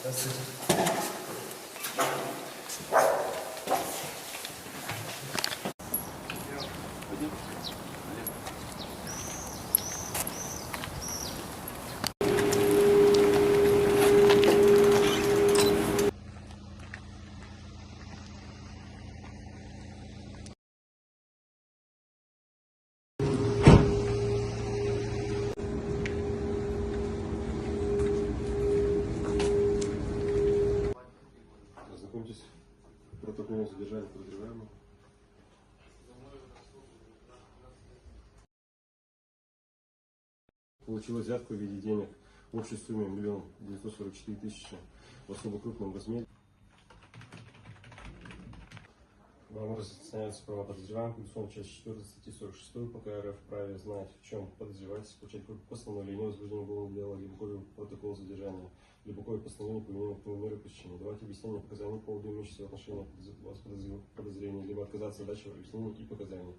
Здравствуйте. Ознакомьтесь, протокол задержания подозреваемого. Получила взятку в виде денег в общей сумме 1 944 000 в особо крупном размере. Вам разъясняются права подозреваемого, предусмотрена часть 4 статьи 46 ПК РФ, вправе знать, в чем подозреваетесь, получать копию постановления о возбуждении уголовного дела, либо копию протокола задержания, либо копию постановления применения к нему меры пресечения, давать объяснение показаний по поводу имеющегося отношения вас подозрения, либо отказаться от дачи объяснений и показаний.